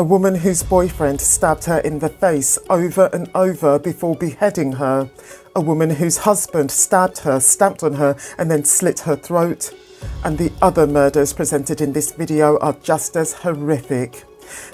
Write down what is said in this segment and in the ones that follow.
A woman whose boyfriend stabbed her in the face over and over before beheading her. A woman whose husband stabbed her, stamped on her and then slit her throat. And the other murders presented in this video are just as horrific.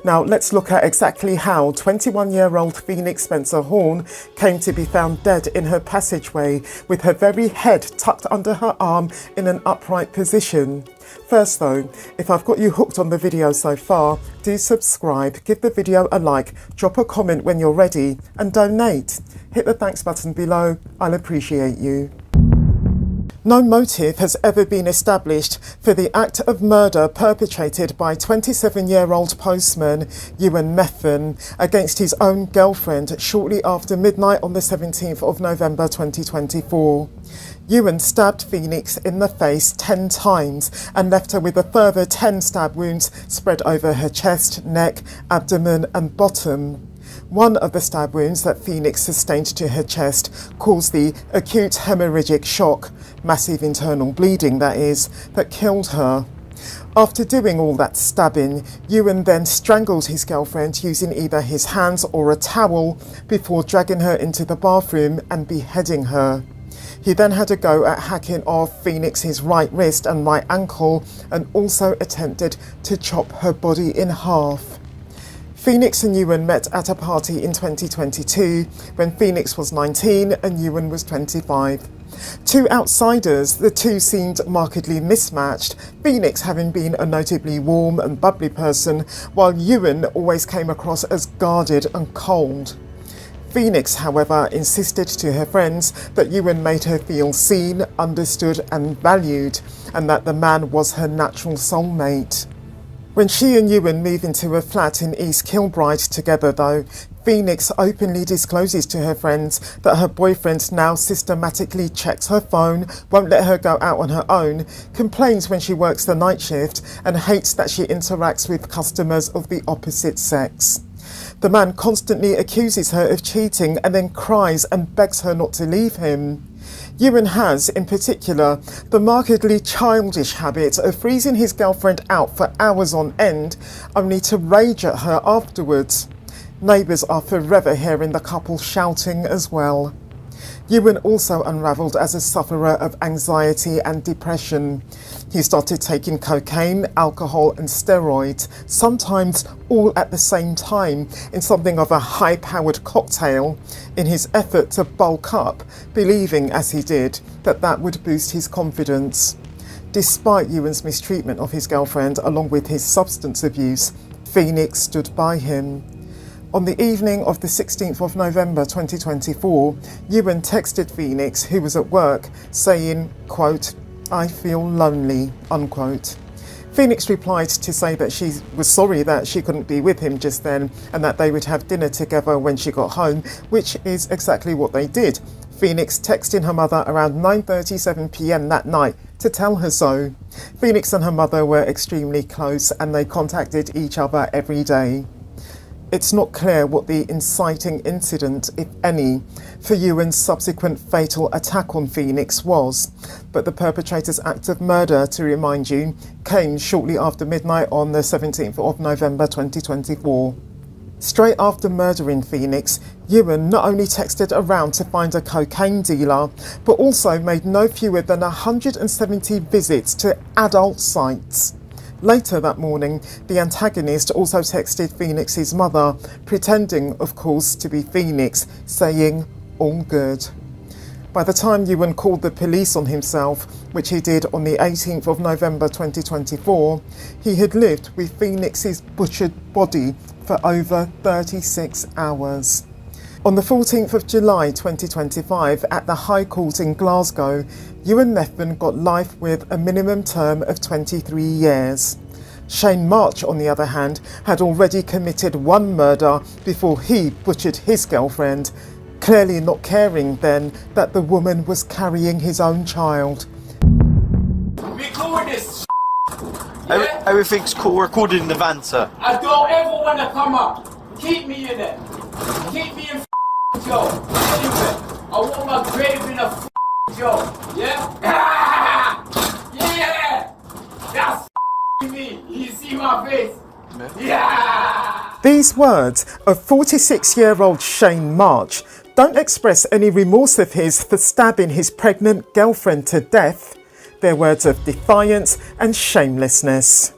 Now let's look at exactly how 21-year-old Phoenix Spencer Horn came to be found dead in her passageway with her very head tucked under her arm in an upright position. First though, if I've got you hooked on the video so far, do subscribe, give the video a like, drop a comment when you're ready and donate. Hit the thanks button below, I'll appreciate you. No motive has ever been established for the act of murder perpetrated by 27-year-old postman Ewan Methven against his own girlfriend shortly after midnight on the 17th of November 2024. Ewan stabbed Phoenix in the face 10 times and left her with a further 10 stab wounds spread over her chest, neck, abdomen and bottom. One of the stab wounds that Phoenix sustained to her chest caused the acute hemorrhagic shock, massive internal bleeding that is, that killed her. After doing all that stabbing, Ewan then strangled his girlfriend using either his hands or a towel before dragging her into the bathroom and beheading her. He then had a go at hacking off Phoenix's right wrist and right ankle and also attempted to chop her body in half. Phoenix and Ewan met at a party in 2022 when Phoenix was 19 and Ewan was 25. Two outsiders, the two seemed markedly mismatched, Phoenix having been a notably warm and bubbly person, while Ewan always came across as guarded and cold. Phoenix, however, insisted to her friends that Ewan made her feel seen, understood and valued, and that the man was her natural soulmate. When she and Ewan move into a flat in East Kilbride together though, Phoenix openly discloses to her friends that her boyfriend now systematically checks her phone, won't let her go out on her own, complains when she works the night shift and hates that she interacts with customers of the opposite sex. The man constantly accuses her of cheating and then cries and begs her not to leave him. Ewan has, in particular, the markedly childish habit of freezing his girlfriend out for hours on end, only to rage at her afterwards. Neighbours are forever hearing the couple shouting as well. Ewan also unravelled as a sufferer of anxiety and depression. He started taking cocaine, alcohol and steroids, sometimes all at the same time, in something of a high-powered cocktail, in his effort to bulk up, believing, as he did, that that would boost his confidence. Despite Ewan's mistreatment of his girlfriend, along with his substance abuse, Phoenix stood by him. On the evening of the 16th of November 2024, Ewan texted Phoenix, who was at work, saying, quote, "I feel lonely," unquote. Phoenix replied to say that she was sorry that she couldn't be with him just then and that they would have dinner together when she got home, which is exactly what they did. Phoenix texting her mother around 9:37 p.m. that night to tell her so. Phoenix and her mother were extremely close and they contacted each other every day. It's not clear what the inciting incident, if any, for Ewan's subsequent fatal attack on Phoenix was, but the perpetrator's act of murder, to remind you, came shortly after midnight on the 17th of November 2024. Straight after murdering Phoenix, Ewan not only texted around to find a cocaine dealer, but also made no fewer than 170 visits to adult sites. Later that morning, the antagonist also texted Phoenix's mother, pretending, of course, to be Phoenix, saying, "All good." By the time Ewan called the police on himself, which he did on the 18th of November 2024, he had lived with Phoenix's butchered body for over 36 hours. On the 14th of July 2025, at the High Court in Glasgow, Ewan Methven got life with a minimum term of 23 years. Shaine March, on the other hand, had already committed one murder before he butchered his girlfriend, clearly not caring then that the woman was carrying his own child. Record this. Yeah? Everything's cool, recorded in the van, sir. I don't ever want to come up. Keep me in it. Keep me in Joe. Anyway, I want my grave in a Joe. Yeah? Yeah! That's me. You see my face? Yeah! These words of 46-year-old Shaine March don't express any remorse of his for stabbing his pregnant girlfriend to death. They're words of defiance and shamelessness.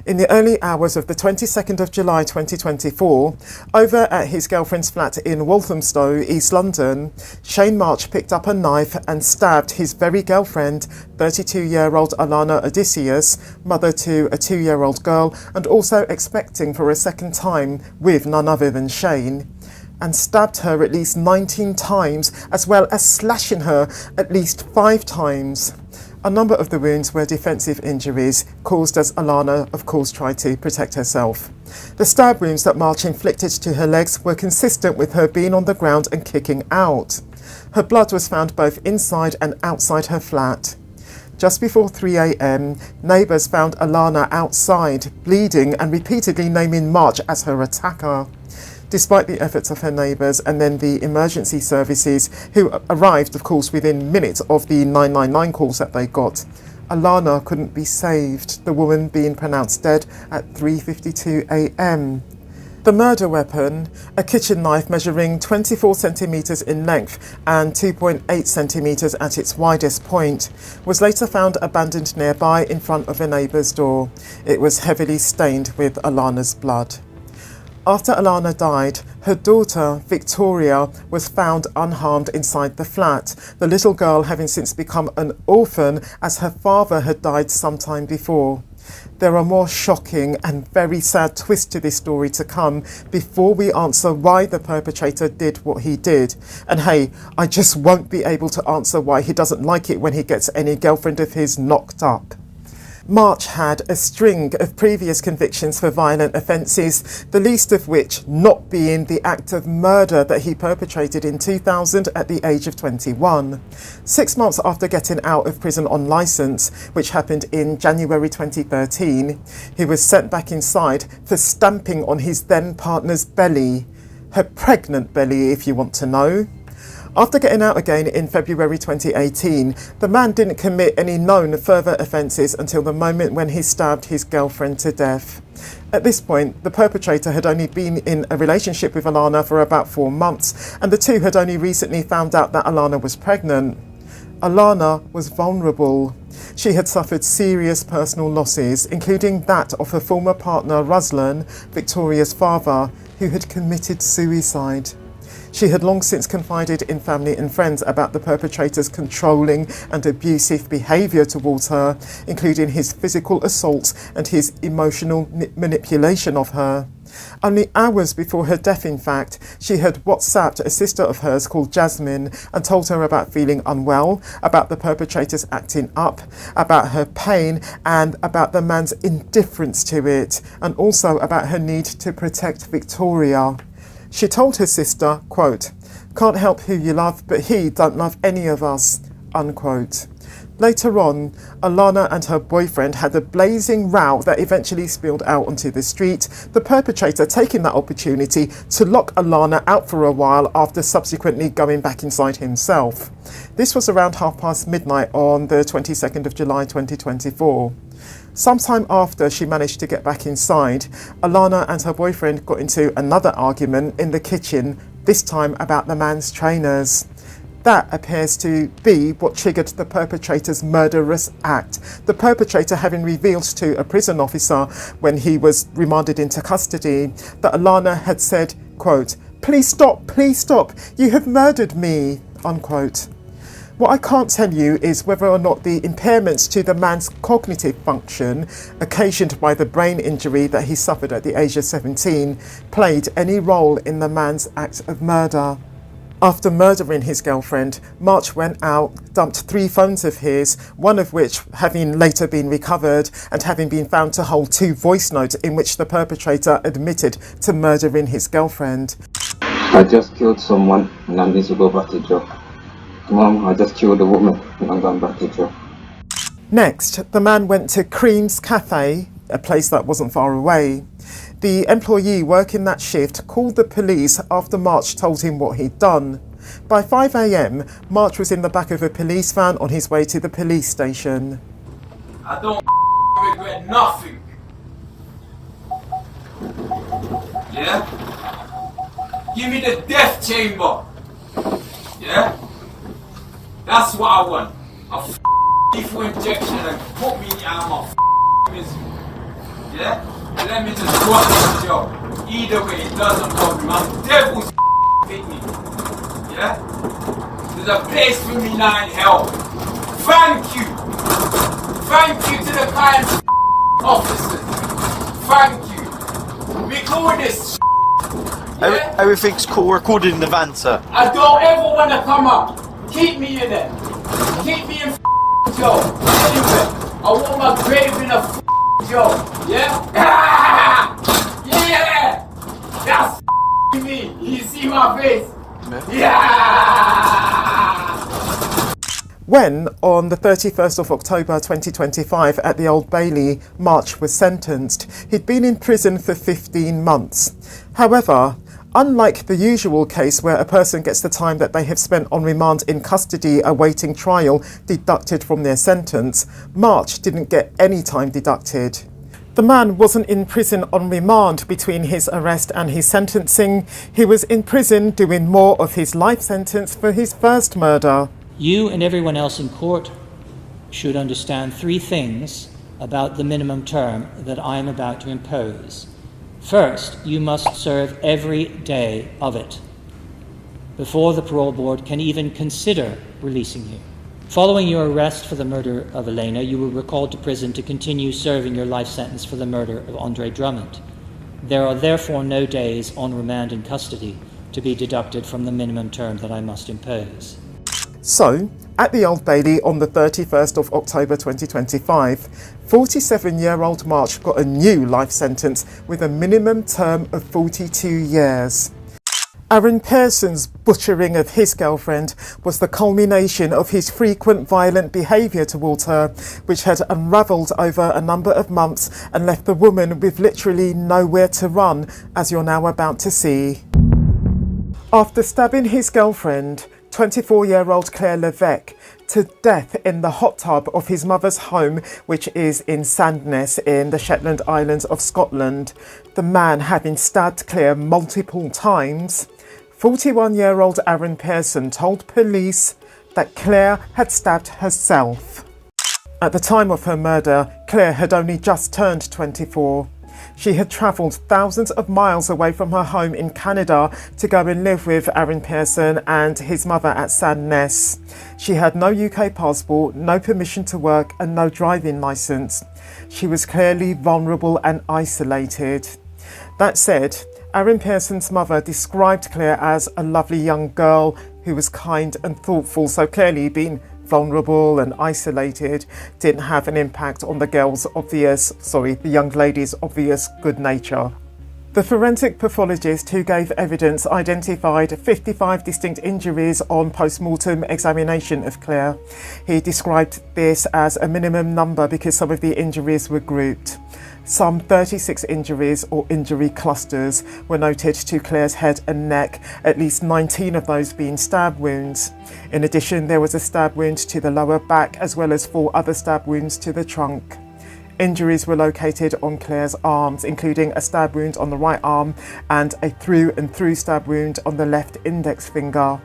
In the early hours of the 22nd of July 2024, over at his girlfriend's flat in Walthamstow, East London, Shaine March picked up a knife and stabbed his very girlfriend, 32-year-old Alana Odysseus, mother to a 2-year-old girl and also expecting for a second time with none other than Shaine, and stabbed her at least 19 times, as well as slashing her at least 5 times. A number of the wounds were defensive injuries, caused as Alana, of course, tried to protect herself. The stab wounds that March inflicted to her legs were consistent with her being on the ground and kicking out. Her blood was found both inside and outside her flat. Just before 3 a.m, neighbours found Alana outside, bleeding and repeatedly naming March as her attacker. Despite the efforts of her neighbours and then the emergency services, who arrived, of course, within minutes of the 999 calls that they got, Alana couldn't be saved, the woman being pronounced dead at 3:52 a.m. The murder weapon, a kitchen knife measuring 24 centimetres in length and 2.8 centimetres at its widest point, was later found abandoned nearby in front of a neighbour's door. It was heavily stained with Alana's blood. After Alana died, her daughter, Victoria, was found unharmed inside the flat, the little girl having since become an orphan as her father had died sometime before. There are more shocking and very sad twists to this story to come before we answer why the perpetrator did what he did. And hey, I just won't be able to answer why he doesn't like it when he gets any girlfriend of his knocked up. March had a string of previous convictions for violent offences, the least of which not being the act of murder that he perpetrated in 2000 at the age of 21. 6 months after getting out of prison on licence, which happened in January 2013, he was sent back inside for stamping on his then partner's belly. Her pregnant belly, if you want to know. After getting out again in February 2018, the man didn't commit any known further offences until the moment when he stabbed his girlfriend to death. At this point, the perpetrator had only been in a relationship with Alana for about 4 months, and the two had only recently found out that Alana was pregnant. Alana was vulnerable. She had suffered serious personal losses, including that of her former partner Ruslan, Victoria's father, who had committed suicide. She had long since confided in family and friends about the perpetrator's controlling and abusive behaviour towards her, including his physical assaults and his emotional manipulation of her. Only hours before her death, in fact, she had WhatsApped a sister of hers called Jasmine and told her about feeling unwell, about the perpetrator's acting up, about her pain and about the man's indifference to it, and also about her need to protect Victoria. She told her sister, quote, "Can't help who you love, but he don't love any of us," unquote. Later on, Alana and her boyfriend had a blazing row that eventually spilled out onto the street, the perpetrator taking that opportunity to lock Alana out for a while after subsequently going back inside himself. This was around midnight on the 22nd of July 2024. Sometime after she managed to get back inside, Alana and her boyfriend got into another argument in the kitchen, this time about the man's trainers. That appears to be what triggered the perpetrator's murderous act, the perpetrator having revealed to a prison officer when he was remanded into custody that Alana had said, quote, please stop, you have murdered me," unquote. What I can't tell you is whether or not the impairments to the man's cognitive function, occasioned by the brain injury that he suffered at the age of 17, played any role in the man's act of murder. After murdering his girlfriend, March went out, dumped 3 phones of his, one of which having later been recovered and having been found to hold 2 voice notes in which the perpetrator admitted to murdering his girlfriend. "I just killed someone and I need to go back to jail. Mom, I just killed a woman and I'm going back to jail." Next, the man went to Cream's Cafe, a place that wasn't far away. The employee working that shift called the police after March told him what he'd done. By 5 a.m, March was in the back of a police van on his way to the police station. I don't regret nothing. Yeah? Give me the death chamber. Yeah? That's what I want. A lethal injection and put me out of my misery. Yeah? And let me just drop this job. Either way, it doesn't bother me. I'm devil's with me. Yeah? There's a place for me now in hell. Thank you. Thank you to the kind officers. Thank you. We call this yeah? Everything's cool, recorded in the van, sir. I don't ever want to come up. Keep me in there. Keep me in jail. Anyway, I want my grave in a jail. Yeah? Yeah! That's me. You see my face? Yeah! When, on the 31st of October 2025 at the Old Bailey, March was sentenced, he'd been in prison for 15 months. However, unlike the usual case where a person gets the time that they have spent on remand in custody awaiting trial deducted from their sentence, March didn't get any time deducted. The man wasn't in prison on remand between his arrest and his sentencing. He was in prison doing more of his life sentence for his first murder. You and everyone else in court should understand three things about the minimum term that I am about to impose. First, you must serve every day of it before the parole board can even consider releasing you. Following your arrest for the murder of Elena, you were recalled to prison to continue serving your life sentence for the murder of Andre Drummond. There are therefore no days on remand in custody to be deducted from the minimum term that I must impose. So, at the Old Bailey on the 31st of October 2025, 47-year-old March got a new life sentence with a minimum term of 42 years. Aren Pearson's butchering of his girlfriend was the culmination of his frequent violent behaviour towards her, which had unravelled over a number of months and left the woman with literally nowhere to run, as you're now about to see. After stabbing his girlfriend, 24-year-old Claire Levesque, to death in the hot tub of his mother's home, which is in Sandnes in the Shetland Islands of Scotland, the man having stabbed Claire multiple times, 41-year-old Aren Pearson told police that Claire had stabbed herself. At the time of her murder, Claire had only just turned 24. She had travelled thousands of miles away from her home in Canada to go and live with Aren Pearson and his mother at Sandnes. She had no UK passport, no permission to work and no driving licence. She was clearly vulnerable and isolated. That said, Aren Pearson's mother described Claire as a lovely young girl who was kind and thoughtful, so clearly being vulnerable and isolated didn't have an impact on the young lady's obvious good nature. The forensic pathologist who gave evidence identified 55 distinct injuries on post-mortem examination of Claire. He described this as a minimum number because some of the injuries were grouped. Some 36 injuries or injury clusters were noted to Claire's head and neck, at least 19 of those being stab wounds. In addition, there was a stab wound to the lower back as well as 4 other stab wounds to the trunk. Injuries were located on Claire's arms, including a stab wound on the right arm and a through and through stab wound on the left index finger.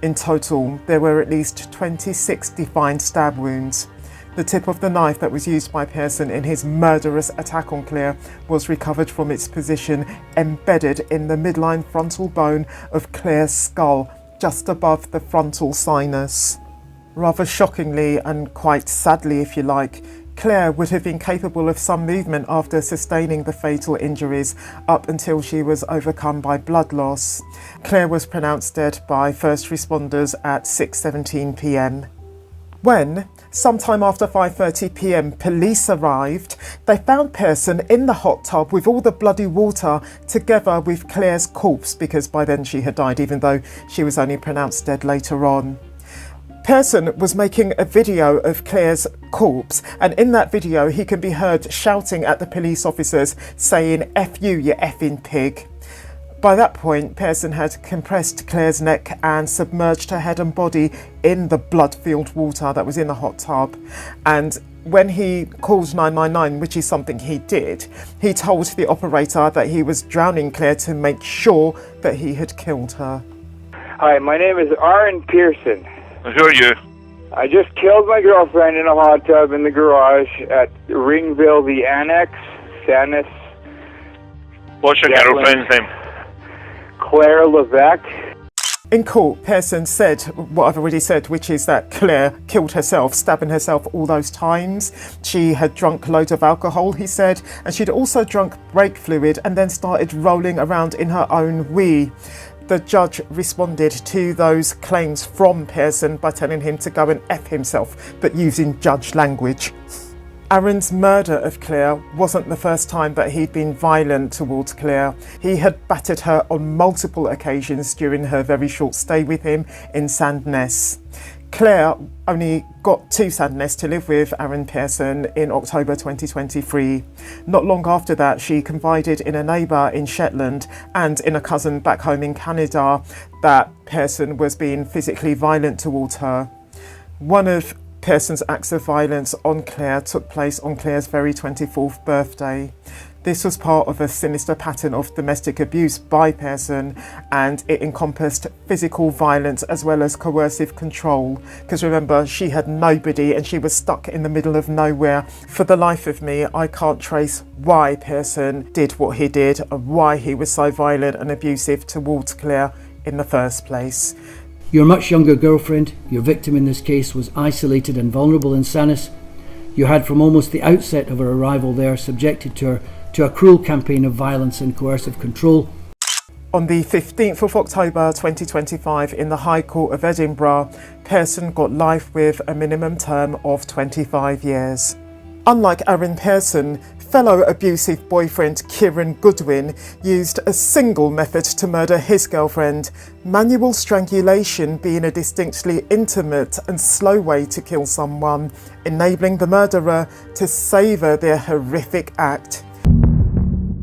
In total, there were at least 26 defined stab wounds. The tip of the knife that was used by Pearson in his murderous attack on Claire was recovered from its position embedded in the midline frontal bone of Claire's skull, just above the frontal sinus. Rather shockingly, and quite sadly if you like, Claire would have been capable of some movement after sustaining the fatal injuries up until she was overcome by blood loss. Claire was pronounced dead by first responders at 6:17 p.m. When, sometime after 5:30 p.m, police arrived, they found Pearson in the hot tub with all the bloody water together with Claire's corpse, because by then she had died, even though she was only pronounced dead later on. Pearson was making a video of Claire's corpse, and in that video he can be heard shouting at the police officers saying, "F you, you effing pig." By that point, Pearson had compressed Claire's neck and submerged her head and body in the blood-filled water that was in the hot tub. And when he called 999, which is something he did, he told the operator that he was drowning Claire to make sure that he had killed her. Hi, my name is Aren Pearson. Who are you? I just killed my girlfriend in a hot tub in the garage at Ringville, the Annex, Sanis. What's your girlfriend's name? Claire Levesque. In court, Pearson said what I've already said, which is that Claire killed herself, stabbing herself all those times. She had drunk loads of alcohol, he said, and she'd also drunk brake fluid and then started rolling around in her own wee. The judge responded to those claims from Pearson by telling him to go and F himself, but using judge language. Aren's murder of Claire wasn't the first time that he'd been violent towards Claire. He had battered her on multiple occasions during her very short stay with him in Sandnes. Claire only got to Sandnes to live with Aren Pearson in October 2023. Not long after that, she confided in a neighbour in Shetland and in a cousin back home in Canada that Pearson was being physically violent towards her. One of Pearson's acts of violence on Claire took place on Claire's very 24th birthday. This was part of a sinister pattern of domestic abuse by Pearson, and it encompassed physical violence as well as coercive control. Because remember, she had nobody and she was stuck in the middle of nowhere. For the life of me, I can't trace why Pearson did what he did and why he was so violent and abusive towards Claire in the first place. Your much younger girlfriend, your victim in this case, was isolated and vulnerable in Sanis. You had from almost the outset of her arrival there subjected her to a cruel campaign of violence and coercive control. On the 15th of October 2025 in the High Court of Edinburgh, Pearson got life with a minimum term of 25 years. Unlike Aren Pearson, fellow abusive boyfriend Keiron Goodwin used a single method to murder his girlfriend, manual strangulation being a distinctly intimate and slow way to kill someone, enabling the murderer to savour their horrific act.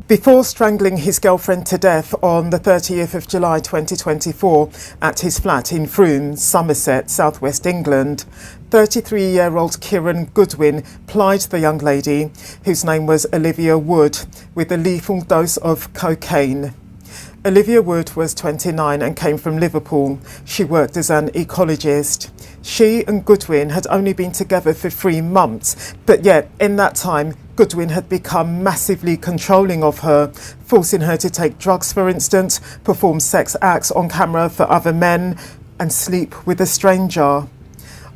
Before strangling his girlfriend to death on the 30th of July 2024 at his flat in Frome, Somerset, southwest England, 33-year-old Keiron Goodwin plied the young lady, whose name was Olivia Wood, with a lethal dose of cocaine. Olivia Wood was 29 and came from Liverpool. She worked as an ecologist. She and Goodwin had only been together for 3 months, but yet in that time, Goodwin had become massively controlling of her, forcing her to take drugs, for instance, perform sex acts on camera for other men, and sleep with a stranger.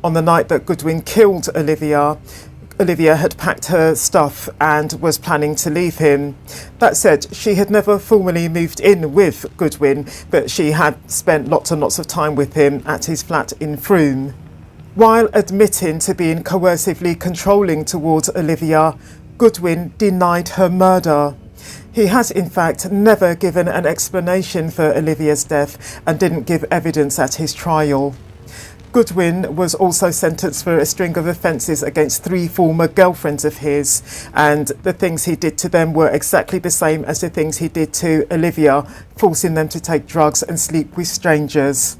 On the night that Goodwin killed Olivia had packed her stuff and was planning to leave him. That said, she had never formally moved in with Goodwin, but she had spent lots and lots of time with him at his flat in Frome. While admitting to being coercively controlling towards Olivia, Goodwin denied her murder. He has in fact never given an explanation for Olivia's death and didn't give evidence at his trial. Goodwin was also sentenced for a string of offences against 3 former girlfriends of his, and the things he did to them were exactly the same as the things he did to Olivia, forcing them to take drugs and sleep with strangers.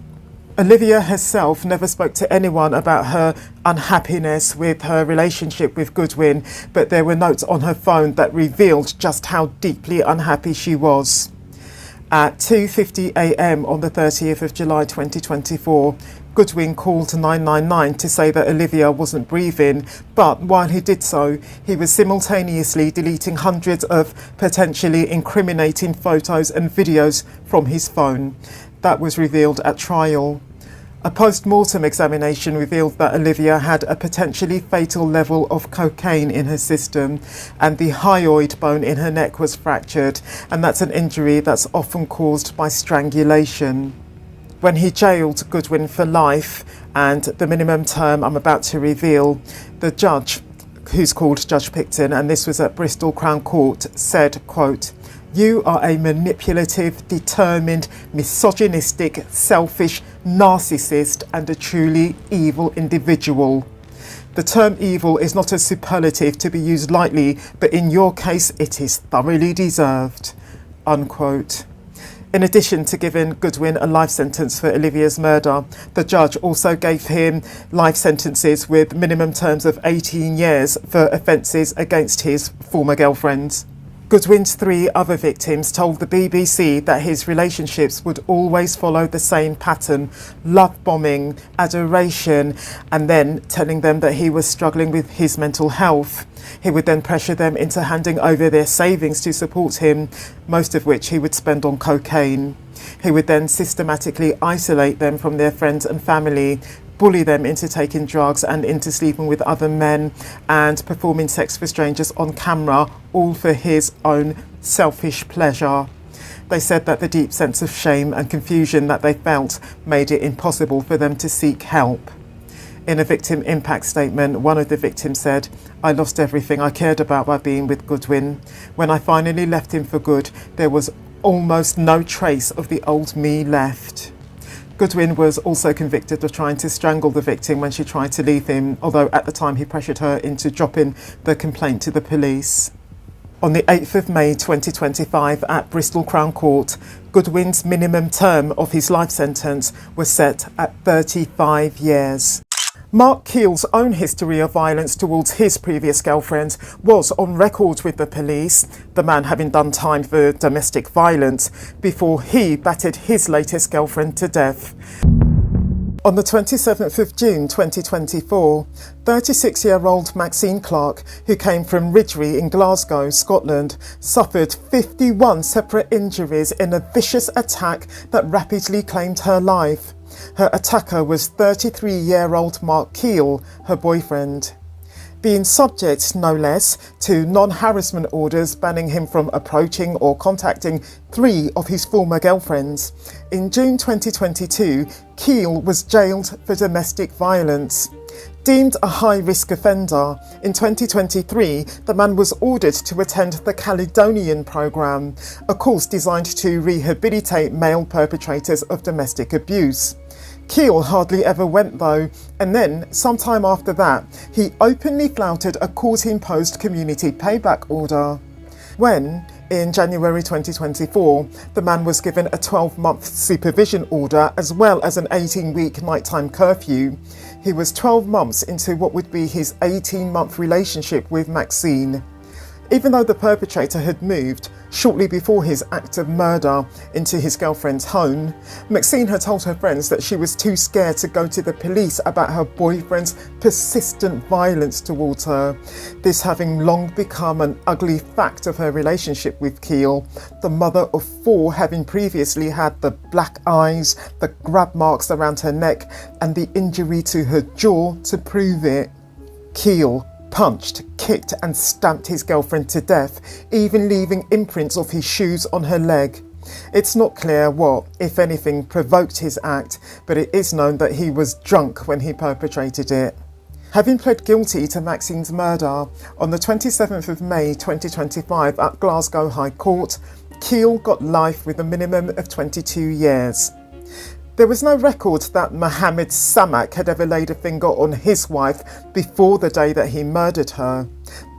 Olivia herself never spoke to anyone about her unhappiness with her relationship with Goodwin, but there were notes on her phone that revealed just how deeply unhappy she was. At 2:50 a.m. on the 30th of July 2024, Goodwin called 999 to say that Olivia wasn't breathing, but while he did so, he was simultaneously deleting hundreds of potentially incriminating photos and videos from his phone. That was revealed at trial. A post-mortem examination revealed that Olivia had a potentially fatal level of cocaine in her system, and the hyoid bone in her neck was fractured, and that's an injury that's often caused by strangulation. When he jailed Goodwin for life, and the minimum term I'm about to reveal, the judge, who's called Judge Picton, and this was at Bristol Crown Court, said, quote, "You are a manipulative, determined, misogynistic, selfish, narcissist and a truly evil individual. The term evil is not a superlative to be used lightly, but in your case it is thoroughly deserved." Unquote. In addition to giving Goodwin a life sentence for Olivia's murder, the judge also gave him life sentences with minimum terms of 18 years for offences against his former girlfriend. Goodwin's 3 other victims told the BBC that his relationships would always follow the same pattern: love bombing, adoration, and then telling them that he was struggling with his mental health. He would then pressure them into handing over their savings to support him, most of which he would spend on cocaine. He would then systematically isolate them from their friends and family, bully them into taking drugs and into sleeping with other men and performing sex for strangers on camera, all for his own selfish pleasure. They said that the deep sense of shame and confusion that they felt made it impossible for them to seek help. In a victim impact statement, one of the victims said, "I lost everything I cared about by being with Goodwin. When I finally left him for good, there was almost no trace of the old me left." Goodwin was also convicted of trying to strangle the victim when she tried to leave him, although at the time he pressured her into dropping the complaint to the police. On the 8th of May 2025 at Bristol Crown Court, Goodwin's minimum term of his life sentence was set at 35 years. Mark Keel's own history of violence towards his previous girlfriend was on record with the police, the man having done time for domestic violence before he battered his latest girlfriend to death. On the 27th of June 2024, 36-year-old Maxine Clark, who came from Ridgery in Glasgow, Scotland, suffered 51 separate injuries in a vicious attack that rapidly claimed her life. Her attacker was 33-year-old Mark Keel, her boyfriend, being subject, no less, to non-harassment orders banning him from approaching or contacting 3 of his former girlfriends. In June 2022, Keel was jailed for domestic violence. Deemed a high-risk offender, in 2023 the man was ordered to attend the Caledonian programme, a course designed to rehabilitate male perpetrators of domestic abuse. Keel hardly ever went though, and then, sometime after that, he openly flouted a court-imposed community payback order. When, in January 2024, the man was given a 12-month supervision order as well as an 18-week nighttime curfew, he was 12 months into what would be his 18-month relationship with Maxine. Even though the perpetrator had moved shortly before his act of murder into his girlfriend's home, Maxine had told her friends that she was too scared to go to the police about her boyfriend's persistent violence towards her, this having long become an ugly fact of her relationship with Keel, the mother of 4 having previously had the black eyes, the grab marks around her neck and the injury to her jaw to prove it. Keel punched, kicked and stamped his girlfriend to death, even leaving imprints of his shoes on her leg. It's not clear what, if anything, provoked his act, but it is known that he was drunk when he perpetrated it. Having pled guilty to Maxine's murder, on the 27th of May 2025 at Glasgow High Court, Keel got life with a minimum of 22 years. There was no record that Mohamed Samak had ever laid a finger on his wife before the day that he murdered her.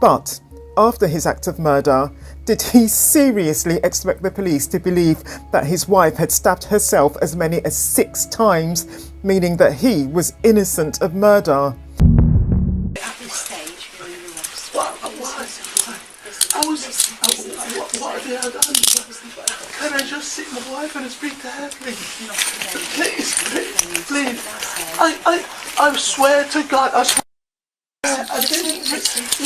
But after his act of murder, did he seriously expect the police to believe that his wife had stabbed herself as many as 6 times, meaning that he was innocent of murder? Can I just sit my wife and speak to her, please? Please. I swear to God, I swear. I didn't listen. I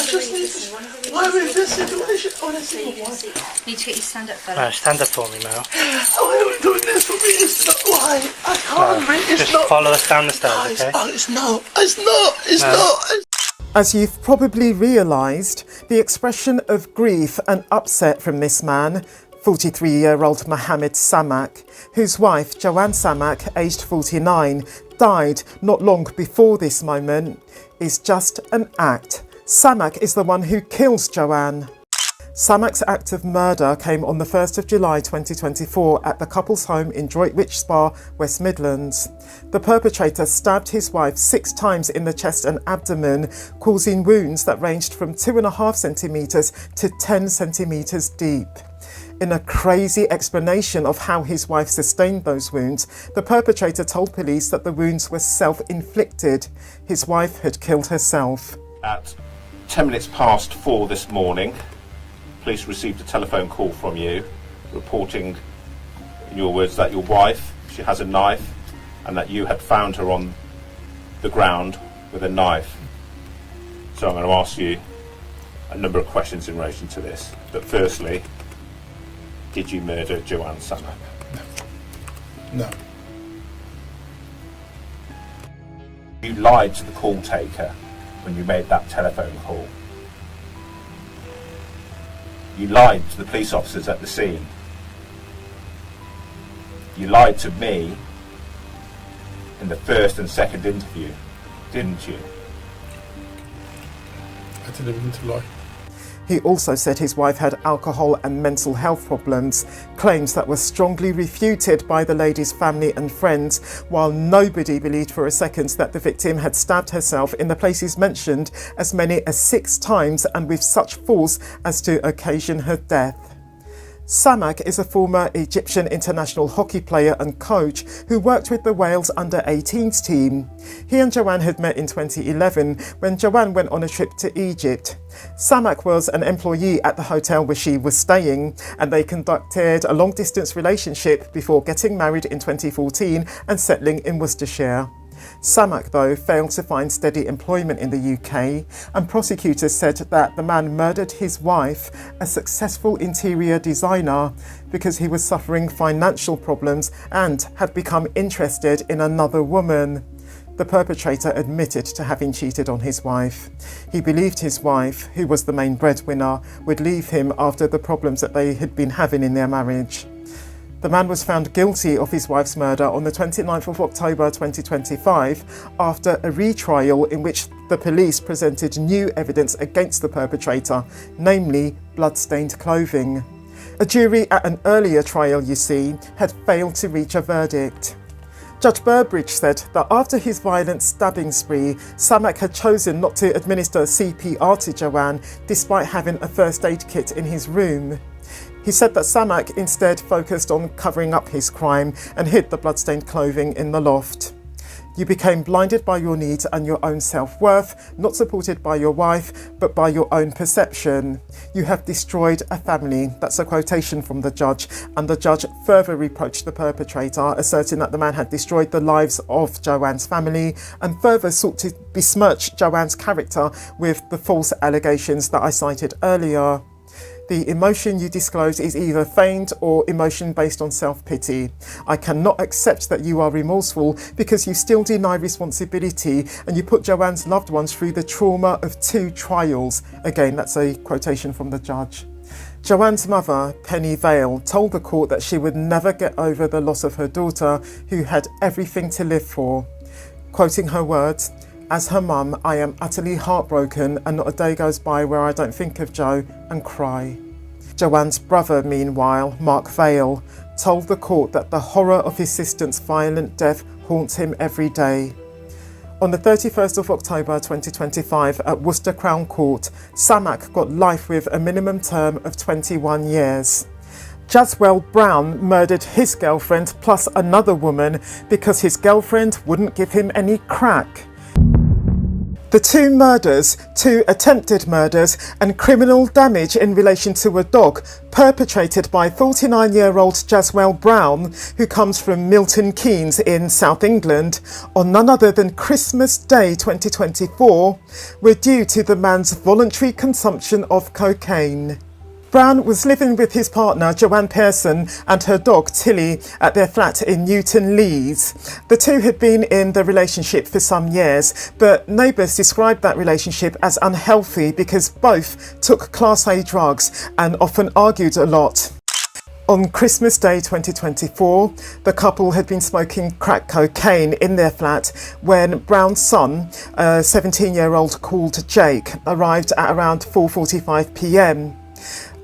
just need to. Why are we in this situation? I want to see my wife. Need to get you stand up, fella. Stand up for me, Mel. Why are we doing this for me? It's not why. I can't read. It's just not. Follow us down the stairs, okay? Oh, it's not. It's not. It's not. As you've probably realised, the expression of grief and upset from this man, 43-year-old Mohamed Samak, whose wife, Joanne Samak, aged 49, died not long before this moment, is just an act. Samak is the one who kills Joanne. Samak's act of murder came on the 1st of July 2024 at the couple's home in Droitwich Spa, West Midlands. The perpetrator stabbed his wife 6 times in the chest and abdomen, causing wounds that ranged from 2.5 centimetres to 10 centimetres deep. In a crazy explanation of how his wife sustained those wounds, the perpetrator told police that the wounds were self-inflicted. His wife had killed herself. At 10 minutes past 4 this morning, police received a telephone call from you reporting, in your words, that your wife, she has a knife, and that you had found her on the ground with a knife. So I'm going to ask you a number of questions in relation to this. But firstly, did you murder Ewan Samak? No. You lied to the call taker when you made that telephone call. You lied to the police officers at the scene. You lied to me in the first and second interview, didn't you? I didn't mean to lie. He also said his wife had alcohol and mental health problems, claims that were strongly refuted by the lady's family and friends, while nobody believed for a second that the victim had stabbed herself in the places mentioned as many as 6 times and with such force as to occasion her death. Samak is a former Egyptian international hockey player and coach who worked with the Wales under-18s team. He and Joanne had met in 2011 when Joanne went on a trip to Egypt. Samak was an employee at the hotel where she was staying, and they conducted a long-distance relationship before getting married in 2014 and settling in Worcestershire. Samak, though, failed to find steady employment in the UK, and prosecutors said that the man murdered his wife, a successful interior designer, because he was suffering financial problems and had become interested in another woman. The perpetrator admitted to having cheated on his wife. He believed his wife, who was the main breadwinner, would leave him after the problems that they had been having in their marriage. The man was found guilty of his wife's murder on the 29th of October 2025 after a retrial in which the police presented new evidence against the perpetrator, namely blood-stained clothing. A jury at an earlier trial, you see, had failed to reach a verdict. Judge Burbridge said that after his violent stabbing spree, Samak had chosen not to administer CPR to Joanne despite having a first aid kit in his room. He said that Samak instead focused on covering up his crime and hid the bloodstained clothing in the loft. You became blinded by your needs and your own self-worth, not supported by your wife, but by your own perception. You have destroyed a family. That's a quotation from the judge. And the judge further reproached the perpetrator, asserting that the man had destroyed the lives of Joanne's family and further sought to besmirch Joanne's character with the false allegations that I cited earlier. The emotion you disclose is either feigned or emotion based on self-pity. I cannot accept that you are remorseful because you still deny responsibility and you put Joanne's loved ones through the trauma of 2 trials. Again, that's a quotation from the judge. Joanne's mother, Penny Vale, told the court that she would never get over the loss of her daughter, who had everything to live for. Quoting her words, "As her mum, I am utterly heartbroken and not a day goes by where I don't think of Jo and cry." Joanne's brother, meanwhile, Mark Vale, told the court that the horror of his sister's violent death haunts him every day. On the 31st of October 2025 at Worcester Crown Court, Samak got life with a minimum term of 21 years. Jazwell Brown murdered his girlfriend plus another woman because his girlfriend wouldn't give him any crack. The 2 murders, 2 attempted murders and criminal damage in relation to a dog perpetrated by 49-year-old Jazwell Brown, who comes from Milton Keynes in South England, on none other than Christmas Day 2024, were due to the man's voluntary consumption of cocaine. Brown was living with his partner Joanne Pearson and her dog Tilly at their flat in Newton Lees. The 2 had been in the relationship for some years, but neighbours described that relationship as unhealthy because both took Class A drugs and often argued a lot. On Christmas Day 2024, the couple had been smoking crack cocaine in their flat when Brown's son, a 17-year-old called Jake, arrived at around 4:45 p.m.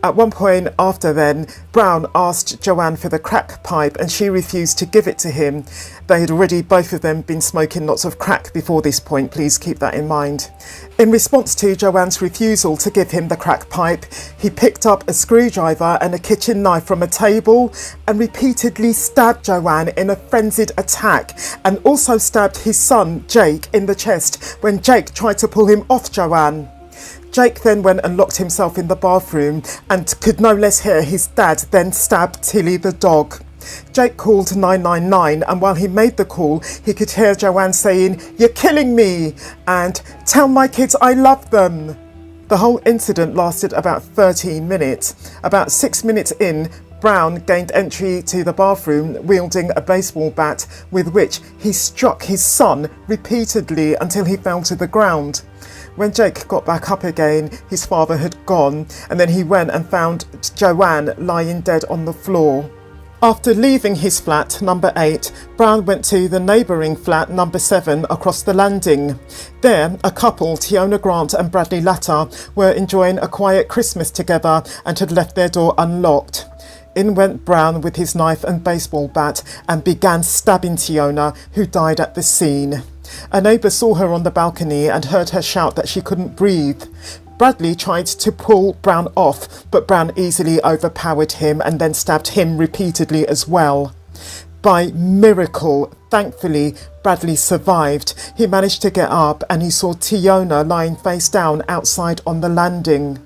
At one point after then, Brown asked Joanne for the crack pipe and she refused to give it to him. They had already, both of them, been smoking lots of crack before this point, please keep that in mind. In response to Joanne's refusal to give him the crack pipe, he picked up a screwdriver and a kitchen knife from a table and repeatedly stabbed Joanne in a frenzied attack, and also stabbed his son, Jake, in the chest when Jake tried to pull him off Joanne. Jake then went and locked himself in the bathroom and could no less hear his dad then stab Tilly the dog. Jake called 999, and while he made the call, he could hear Joanne saying, "You're killing me," and "Tell my kids I love them." The whole incident lasted about 13 minutes. About 6 minutes in, Brown gained entry to the bathroom wielding a baseball bat with which he struck his son repeatedly until he fell to the ground. When Jake got back up again, his father had gone, and then he went and found Joanne lying dead on the floor. After leaving his flat, number 8, Brown went to the neighbouring flat, number 7, across the landing. There, a couple, Tiona Grant and Bradley Latta, were enjoying a quiet Christmas together and had left their door unlocked. In went Brown with his knife and baseball bat and began stabbing Tiona, who died at the scene. A neighbour saw her on the balcony and heard her shout that she couldn't breathe. Bradley tried to pull Brown off, but Brown easily overpowered him and then stabbed him repeatedly as well. By miracle, thankfully, Bradley survived. He managed to get up and he saw Tiona lying face down outside on the landing.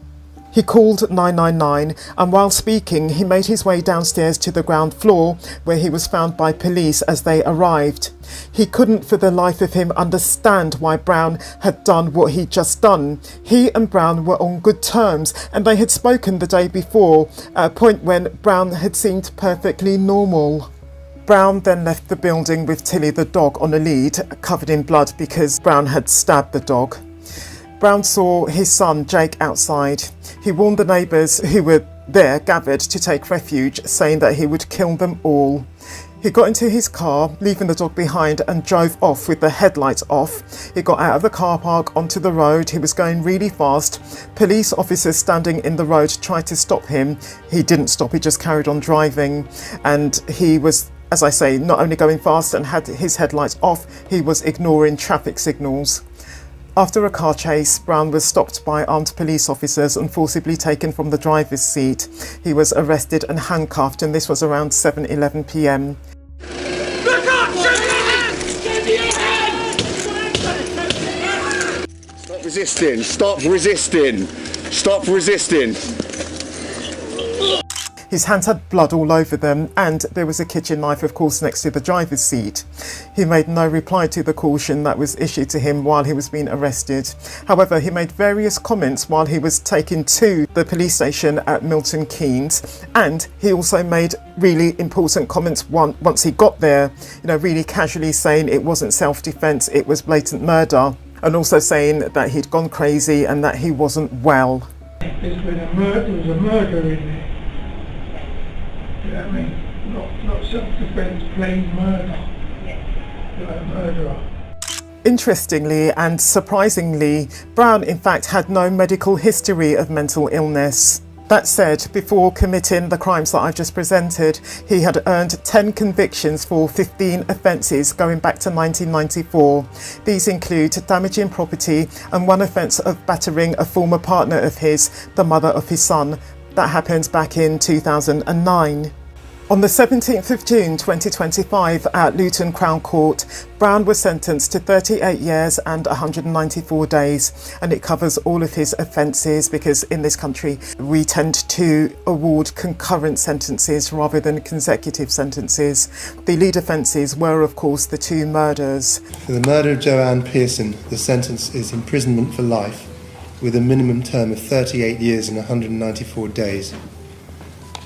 He called 999, and while speaking, he made his way downstairs to the ground floor, where he was found by police as they arrived. He couldn't for the life of him understand why Brown had done what he'd just done. He and Brown were on good terms, and they had spoken the day before, at a point when Brown had seemed perfectly normal. Brown then left the building with Tilly the dog on a lead, covered in blood because Brown had stabbed the dog. Brown saw his son Jake outside. He warned the neighbours who were there gathered to take refuge, saying that he would kill them all. He got into his car, leaving the dog behind, and drove off with the headlights off. He got out of the car park onto the road. He was going really fast. Police officers standing in the road tried to stop him. He didn't stop, he just carried on driving. And he was, as I say, not only going fast and had his headlights off, he was ignoring traffic signals. After a car chase, Brown was stopped by armed police officers and forcibly taken from the driver's seat. He was arrested and handcuffed, and this was around 7:11 p.m. Look up! Show your hands! Show your hands! Stop resisting! Stop resisting! Stop resisting! His hands had blood all over them, and there was a kitchen knife, of course, next to the driver's seat. He made no reply to the caution that was issued to him while he was being arrested. However, he made various comments while he was taken to the police station at Milton Keynes, and he also made really important comments once he got there, really casually saying it wasn't self-defence, it was blatant murder, and also saying that he'd gone crazy and that he wasn't well. There's been a murder in there. You know what I mean? Not self-defence, plain murder. You're a murderer. Interestingly and surprisingly, Brown in fact had no medical history of mental illness. That said, before committing the crimes that I've just presented, he had earned 10 convictions for 15 offences going back to 1994. These include damaging property and one offence of battering a former partner of his, the mother of his son. That happened back in 2009. On the 17th of June 2025 at Luton Crown Court, Brown was sentenced to 38 years and 194 days, and it covers all of his offences because in this country we tend to award concurrent sentences rather than consecutive sentences. The lead offences were of course the 2 murders. For the murder of Joanne Pearson, the sentence is imprisonment for life with a minimum term of 38 years and 194 days.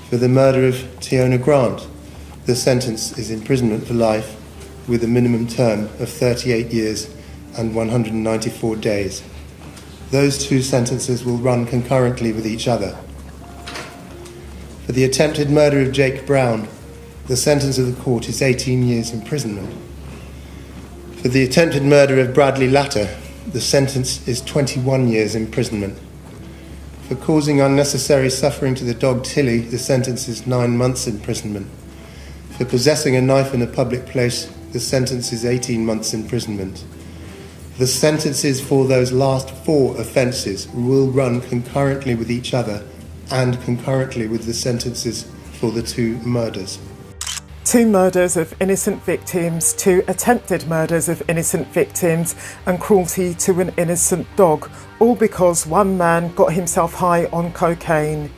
For the murder of Tiona Grant, the sentence is imprisonment for life with a minimum term of 38 years and 194 days. Those 2 sentences will run concurrently with each other. For the attempted murder of Jake Brown, the sentence of the court is 18 years imprisonment. For the attempted murder of Bradley Latta, the sentence is 21 years imprisonment. For For causing unnecessary suffering to the dog Tilly, the sentence is 9 months imprisonment. For possessing a knife in a public place, the sentence is 18 months imprisonment. The sentences for those last 4 offences will run concurrently with each other and concurrently with the sentences for the 2 murders. 2 murders of innocent victims, 2 attempted murders of innocent victims, and cruelty to an innocent dog, all because one man got himself high on cocaine.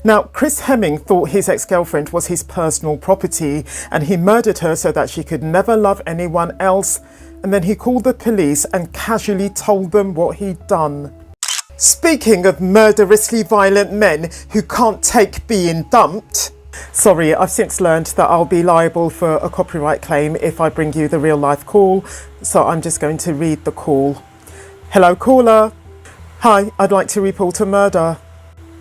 Now, Chris Hemming thought his ex-girlfriend was his personal property, and he murdered her so that she could never love anyone else, and then he called the police and casually told them what he'd done. Speaking of murderously violent men who can't take being dumped, sorry, I've since learned that I'll be liable for a copyright claim if I bring you the real life call, so I'm just going to read the call. Hello, caller. Hi, I'd like to report a murder.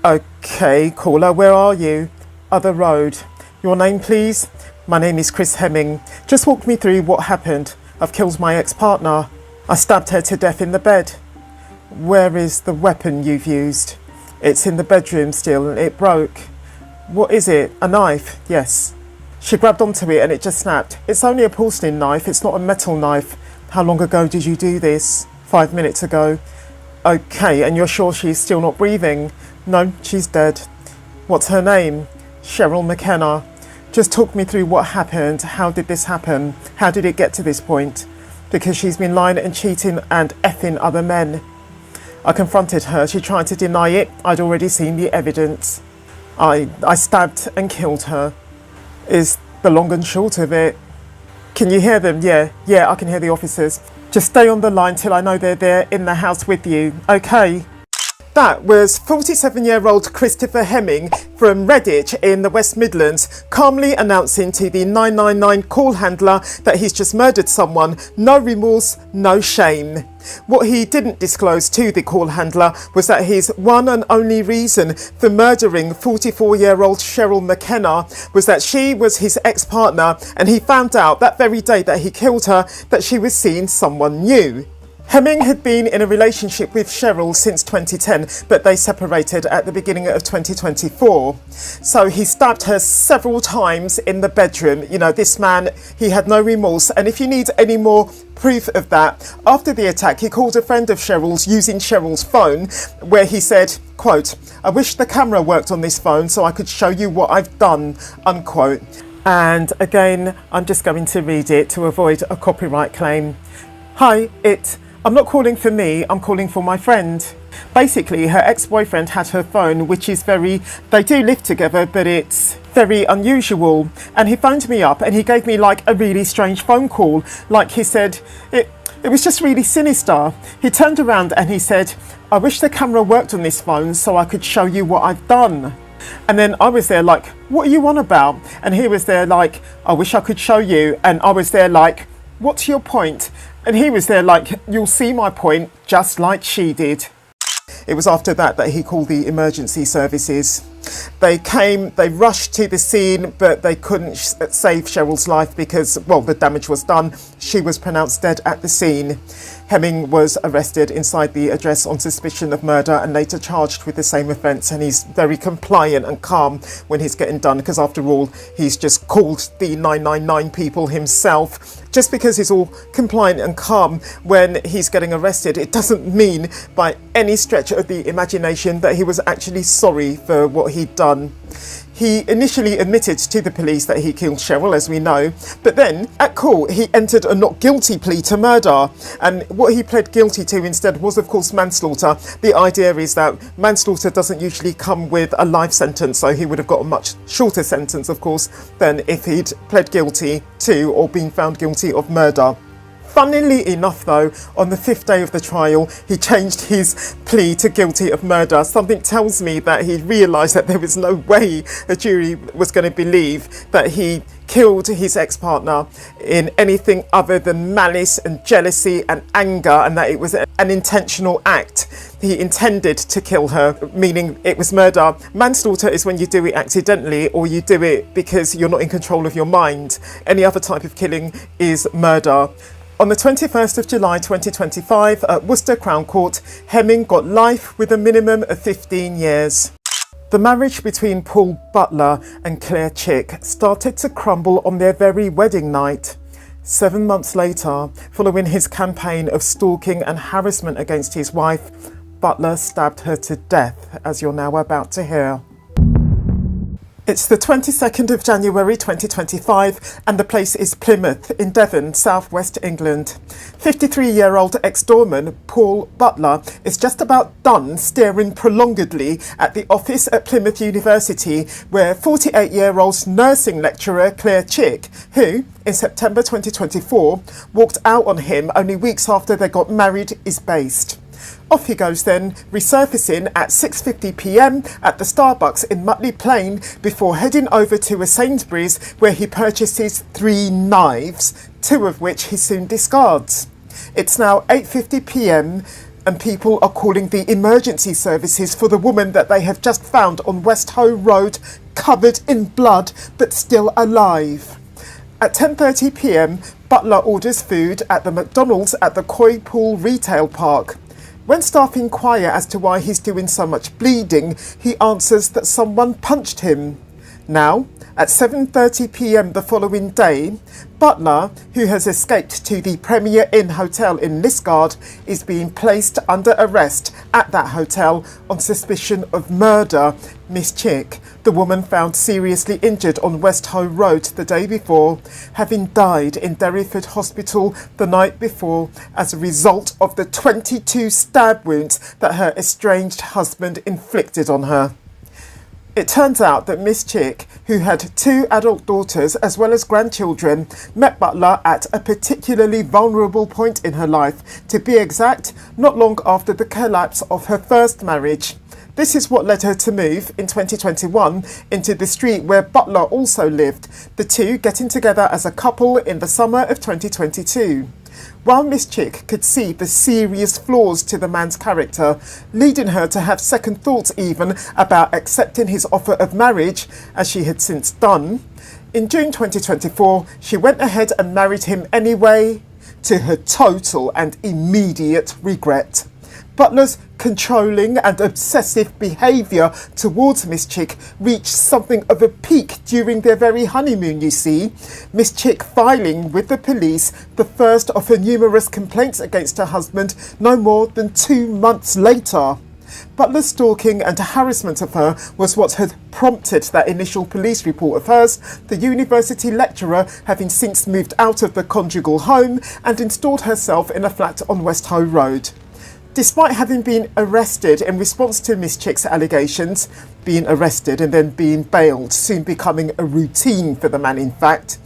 Okay, caller, where are you? Other road. Your name, please? My name is Chris Hemming. Just walk me through what happened. I've killed my ex-partner. I stabbed her to death in the bed. Where is the weapon you've used? It's in the bedroom still and it broke. What is it? A knife? Yes. She grabbed onto it and it just snapped. It's only a porcelain knife, it's not a metal knife. How long ago did you do this? 5 minutes ago. Okay, and you're sure she's still not breathing? No, she's dead. What's her name? Cheryl McKenna. Just talk me through what happened. How did this happen? How did it get to this point? Because she's been lying and cheating and effing other men. I confronted her. She tried to deny it. I'd already seen the evidence. I stabbed and killed her. Is the long and short of it. Can you hear them? Yeah, I can hear the officers. Just stay on the line till I know they're there in the house with you, okay? That was 47-year-old Christopher Hemming from Redditch in the West Midlands, calmly announcing to the 999 call handler that he's just murdered someone. No remorse, no shame. What he didn't disclose to the call handler was that his one and only reason for murdering 44-year-old Cheryl McKenna was that she was his ex-partner, and he found out that very day that he killed her that she was seeing someone new. Hemming had been in a relationship with Cheryl since 2010, but they separated at the beginning of 2024. So he stabbed her several times in the bedroom. You know, this man, he had no remorse. And if you need any more proof of that, after the attack, he called a friend of Cheryl's using Cheryl's phone, where he said, quote, "I wish the camera worked on this phone so I could show you what I've done," unquote. And again, I'm just going to read it to avoid a copyright claim. Hi, I'm not calling for me, I'm calling for my friend. Basically, her ex-boyfriend had her phone, which is they do live together, but it's very unusual. And he phoned me up and he gave me like a really strange phone call. Like he said, it was just really sinister. He turned around and he said, "I wish the camera worked on this phone so I could show you what I've done." And then I was there like, "What are you on about?" And he was there like, "I wish I could show you." And I was there like, "What's your point?" And he was there like, "You'll see my point," just like she did. It was after that he called the emergency services. They came, they rushed to the scene, but they couldn't save Cheryl's life because, well, the damage was done. She was pronounced dead at the scene. Hemming was arrested inside the address on suspicion of murder and later charged with the same offence, and he's very compliant and calm when he's getting done, because after all, he's just called the 999 people himself. Just because he's all compliant and calm when he's getting arrested, it doesn't mean by any stretch of the imagination that he was actually sorry for what he'd done. He initially admitted to the police that he killed Cheryl, as we know, but then at court he entered a not guilty plea to murder, and what he pled guilty to instead was of course manslaughter. The idea is that manslaughter doesn't usually come with a life sentence, so he would have got a much shorter sentence of course than if he'd pled guilty to or been found guilty of murder. Funnily enough though, on the 5th day of the trial, he changed his plea to guilty of murder. Something tells me that he realised that there was no way a jury was going to believe that he killed his ex-partner in anything other than malice and jealousy and anger, and that it was an intentional act. He intended to kill her, meaning it was murder. Manslaughter is when you do it accidentally or you do it because you're not in control of your mind. Any other type of killing is murder. On the 21st of July 2025 at Worcester Crown Court, Hemming got life with a minimum of 15 years. The marriage between Paul Butler and Claire Chick started to crumble on their very wedding night. 7 months later, following his campaign of stalking and harassment against his wife, Butler stabbed her to death, as you're now about to hear. It's the 22nd of January 2025 and the place is Plymouth in Devon, southwest England. 53-year-old ex-doorman Paul Butler is just about done staring prolongedly at the office at Plymouth University where 48-year-old nursing lecturer Claire Chick, who, in September 2024, walked out on him only weeks after they got married, is based. Off he goes then, resurfacing at 6:50 p.m. at the Starbucks in Mutley Plain before heading over to a Sainsbury's where he purchases 3 knives, 2 of which he soon discards. It's now 8:50 p.m. and people are calling the emergency services for the woman that they have just found on West Hoe Road, covered in blood but still alive. At 10:30 p.m, Butler orders food at the McDonald's at the Koi Pool Retail Park. When staff inquire as to why he's doing so much bleeding, he answers that someone punched him. Now, at 7:30 p.m. the following day, Butler, who has escaped to the Premier Inn Hotel in Liskeard, is being placed under arrest at that hotel on suspicion of murder. Miss Chick, the woman found seriously injured on West Hoe Road the day before, having died in Derryford Hospital the night before as a result of the 22 stab wounds that her estranged husband inflicted on her. It turns out that Miss Chick, who had 2 adult daughters as well as grandchildren, met Butler at a particularly vulnerable point in her life, to be exact, not long after the collapse of her first marriage. This is what led her to move in 2021 into the street where Butler also lived, the two getting together as a couple in the summer of 2022. While Miss Chick could see the serious flaws to the man's character, leading her to have second thoughts even about accepting his offer of marriage, as she had since done, in June 2024 she went ahead and married him anyway, to her total and immediate regret. Butler's controlling and obsessive behaviour towards Miss Chick reached something of a peak during their very honeymoon, you see. Miss Chick filing with the police the first of her numerous complaints against her husband no more than 2 months later. Butler's stalking and harassment of her was what had prompted that initial police report of hers, the university lecturer having since moved out of the conjugal home and installed herself in a flat on West Hoe Road. Despite having been arrested in response to Miss Chick's allegations, being arrested and then being bailed soon becoming a routine for the man in fact,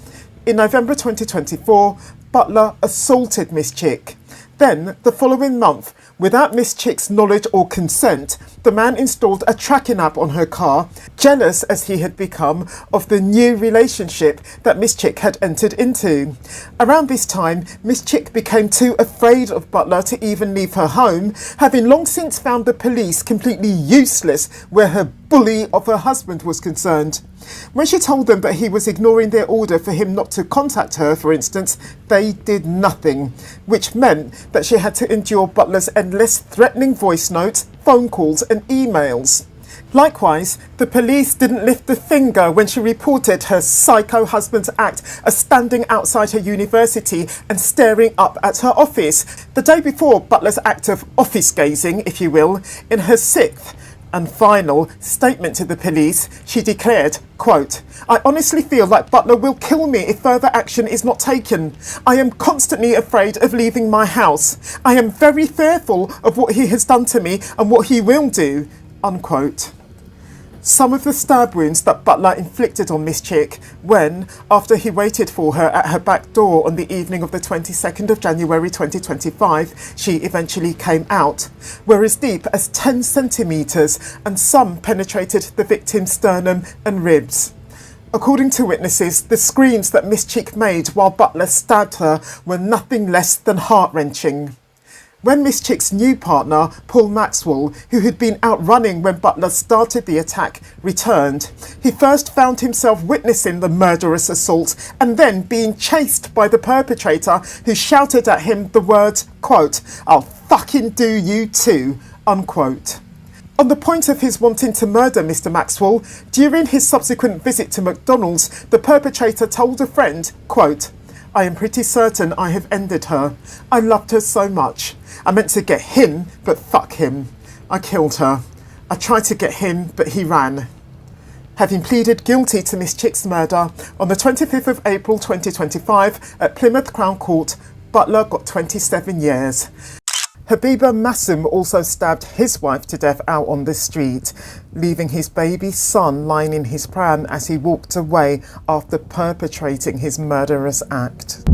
in November 2024, Butler assaulted Miss Chick. Then, the following month, without Miss Chick's knowledge or consent, the man installed a tracking app on her car, jealous as he had become of the new relationship that Miss Chick had entered into. Around this time, Miss Chick became too afraid of Butler to even leave her home, having long since found the police completely useless where her bully of her husband was concerned. When she told them that he was ignoring their order for him not to contact her, for instance, they did nothing, which meant that she had to endure Butler's endless threatening voice notes, phone calls and emails. Likewise, the police didn't lift a finger when she reported her psycho husband's act of standing outside her university and staring up at her office. The day before Butler's act of office gazing, if you will, in her 6th and final statement to the police, she declared, quote, "I honestly feel like Butler will kill me if further action is not taken. I am constantly afraid of leaving my house. I am very fearful of what he has done to me and what he will do," unquote. Some of the stab wounds that Butler inflicted on Miss Chick when, after he waited for her at her back door on the evening of the 22nd of January 2025, she eventually came out, were as deep as 10 centimetres and some penetrated the victim's sternum and ribs. According to witnesses, the screams that Miss Chick made while Butler stabbed her were nothing less than heart-wrenching. When Miss Chick's new partner, Paul Maxwell, who had been out running when Butler started the attack, returned, he first found himself witnessing the murderous assault and then being chased by the perpetrator, who shouted at him the words, quote, "I'll fucking do you too," unquote. On the point of his wanting to murder Mr. Maxwell, during his subsequent visit to McDonald's, the perpetrator told a friend, quote, "I am pretty certain I have ended her. I loved her so much. I meant to get him, but fuck him. I killed her. I tried to get him, but he ran." Having pleaded guilty to Miss Chick's murder on the 25th of April 2025 at Plymouth Crown Court, Butler got 27 years. Habibur Masum also stabbed his wife to death out on the street, leaving his baby son lying in his pram as he walked away after perpetrating his murderous act.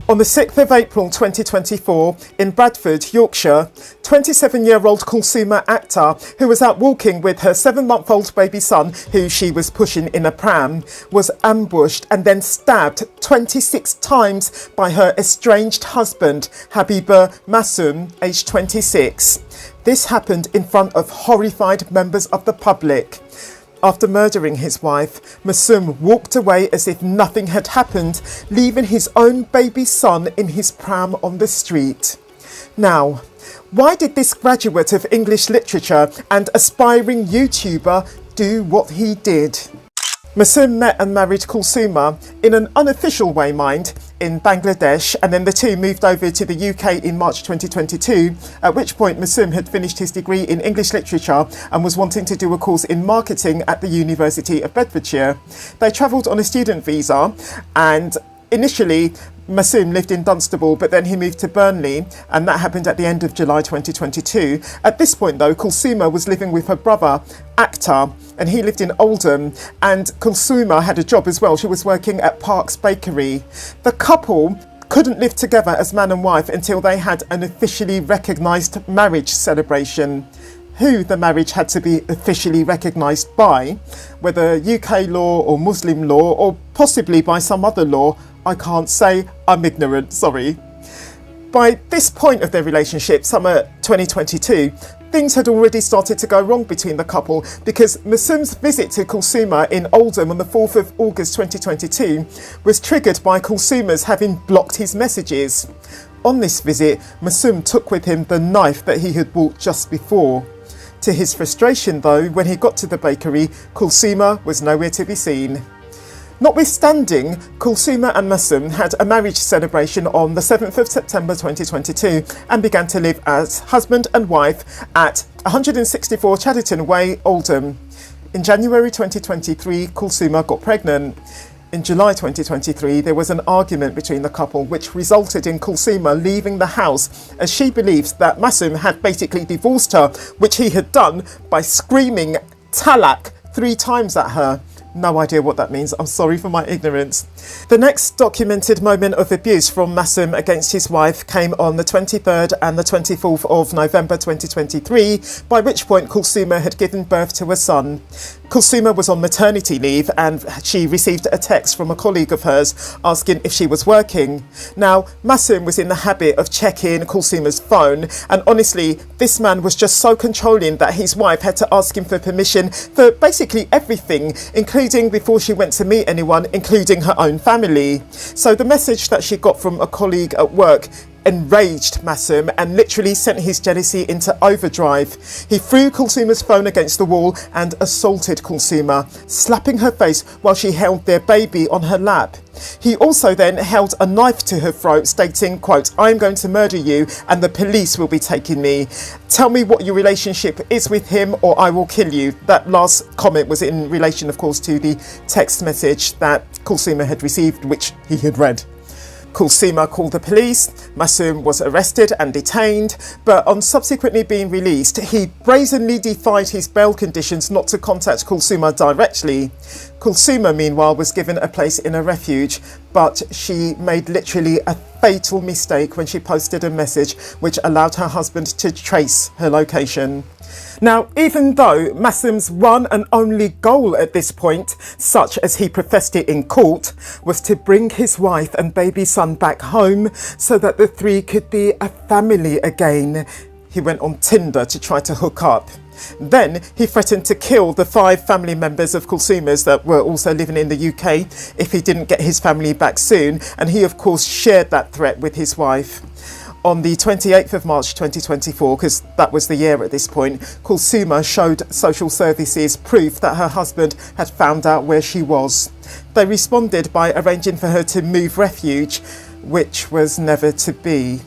On the 6th of April 2024, in Bradford, Yorkshire, 27-year-old Kulsuma Akhtar, who was out walking with her 7-month-old baby son, who she was pushing in a pram, was ambushed and then stabbed 26 times by her estranged husband, Habibur Masum, aged 26. This happened in front of horrified members of the public. After murdering his wife, Masum walked away as if nothing had happened, leaving his own baby son in his pram on the street. Now, why did this graduate of English literature and aspiring YouTuber do what he did? Masum met and married Kulsuma in an unofficial way, mind, in Bangladesh, and then the two moved over to the UK in March 2022, at which point Masum had finished his degree in English literature and was wanting to do a course in marketing at the University of Bedfordshire. They travelled on a student visa, and initially Masum lived in Dunstable, but then he moved to Burnley, and that happened at the end of July 2022. At this point though, Kulsuma was living with her brother Akhtar, and he lived in Oldham, and Kulsuma had a job as well. She was working at Park's Bakery. The couple couldn't live together as man and wife until they had an officially recognised marriage celebration. Who the marriage had to be officially recognised by, whether UK law or Muslim law or possibly by some other law, I can't say. I'm ignorant, sorry. By this point of their relationship, summer 2022, things had already started to go wrong between the couple, because Masum's visit to Kulsuma in Oldham on the 4th of August 2022 was triggered by Kulsuma's having blocked his messages. On this visit, Masum took with him the knife that he had bought just before. To his frustration though, when he got to the bakery, Kulsuma was nowhere to be seen. Notwithstanding, Kulsuma and Masum had a marriage celebration on the 7th of September 2022 and began to live as husband and wife at 164 Chadderton Way, Oldham. In January 2023, Kulsuma got pregnant. In July 2023, there was an argument between the couple which resulted in Kulsuma leaving the house, as she believes that Masum had basically divorced her, which he had done by screaming "Talak" 3 times at her. No idea what that means. I'm sorry for my ignorance. The next documented moment of abuse from Masum against his wife came on the 23rd and the 24th of November 2023, by which point Kulsuma had given birth to a son. Kulsuma was on maternity leave and she received a text from a colleague of hers asking if she was working. Now, Masum was in the habit of checking Kulsuma's phone, and honestly, this man was just so controlling that his wife had to ask him for permission for basically everything, including before she went to meet anyone, including her own family. So the message that she got from a colleague at work enraged Masum and literally sent his jealousy into overdrive. He threw Kulsuma's phone against the wall and assaulted Kulsuma, slapping her face while she held their baby on her lap. He also then held a knife to her throat, stating, quote, "I'm going to murder you and the police will be taking me. Tell me what your relationship is with him or I will kill you." That last comment was in relation, of course, to the text message that Kulsuma had received, which he had read. Kulsuma called the police. Masum was arrested and detained, but on subsequently being released, he brazenly defied his bail conditions not to contact Kulsuma directly. Kulsuma, meanwhile, was given a place in a refuge, but she made literally a fatal mistake when she posted a message which allowed her husband to trace her location. Now, even though Masum's one and only goal at this point, such as he professed it in court, was to bring his wife and baby son back home so that the three could be a family again, he went on Tinder to try to hook up. Then he threatened to kill the 5 family members of Kulsuma's that were also living in the UK if he didn't get his family back soon, and he of course shared that threat with his wife. On the 28th of March 2024, because that was the year at this point, Kulsuma showed social services proof that her husband had found out where she was. They responded by arranging for her to move refuge, which was never to be.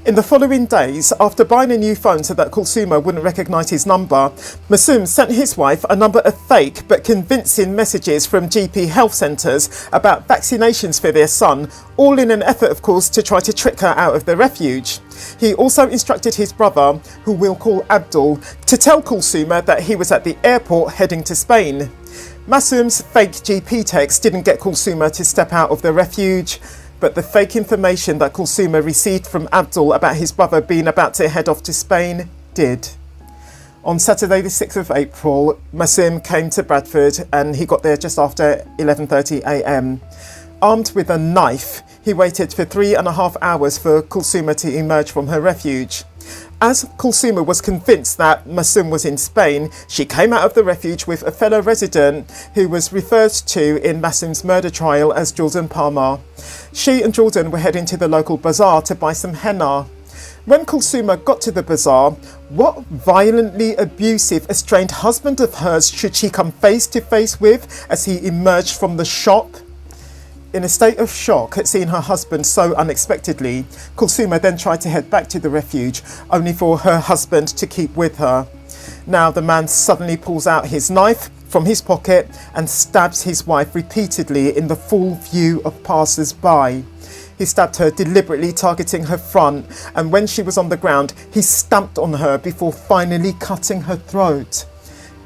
In the following days, after buying a new phone so that Kulsuma wouldn't recognise his number, Masum sent his wife a number of fake but convincing messages from GP health centres about vaccinations for their son, all in an effort, of course, to try to trick her out of the refuge. He also instructed his brother, who we'll call Abdul, to tell Kulsuma that he was at the airport heading to Spain. Masum's fake GP text didn't get Kulsuma to step out of the refuge, but the fake information that Kulsuma received from Abdul about his brother being about to head off to Spain did. On Saturday the 6th of April, Masum came to Bradford and he got there just after 11:30 a.m. Armed with a knife, he waited for 3.5 hours for Kulsuma to emerge from her refuge. As Kulsuma was convinced that Masum was in Spain, she came out of the refuge with a fellow resident who was referred to in Masum's murder trial as Jordan Palmer. She and Jordan were heading to the local bazaar to buy some henna. When Kulsuma got to the bazaar, what violently abusive estranged husband of hers should she come face to face with as he emerged from the shop? In a state of shock at seeing her husband so unexpectedly, Kulsuma then tried to head back to the refuge, only for her husband to keep with her. Now the man suddenly pulls out his knife from his pocket and stabs his wife repeatedly in the full view of passers-by. He stabbed her, deliberately targeting her front, and when she was on the ground, he stamped on her before finally cutting her throat.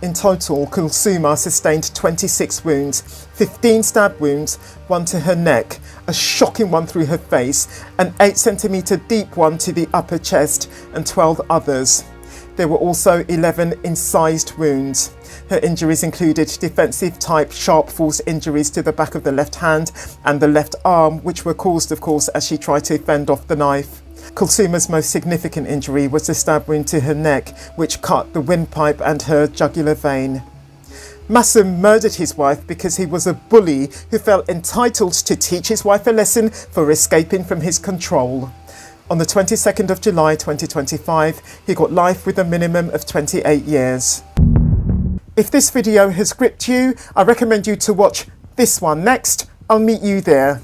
In total, Kulsuma sustained 26 wounds, 15 stab wounds, 1 to her neck, a shocking one through her face, an 8-centimetre deep one to the upper chest, and 12 others. There were also 11 incised wounds. Her injuries included defensive type sharp force injuries to the back of the left hand and the left arm, which were caused, of course, as she tried to fend off the knife. Kulsuma's most significant injury was the stab wound to her neck, which cut the windpipe and her jugular vein. Masum murdered his wife because he was a bully who felt entitled to teach his wife a lesson for escaping from his control. On the 22nd of July 2025, he got life with a minimum of 28 years. If this video has gripped you, I recommend you to watch this one next. I'll meet you there.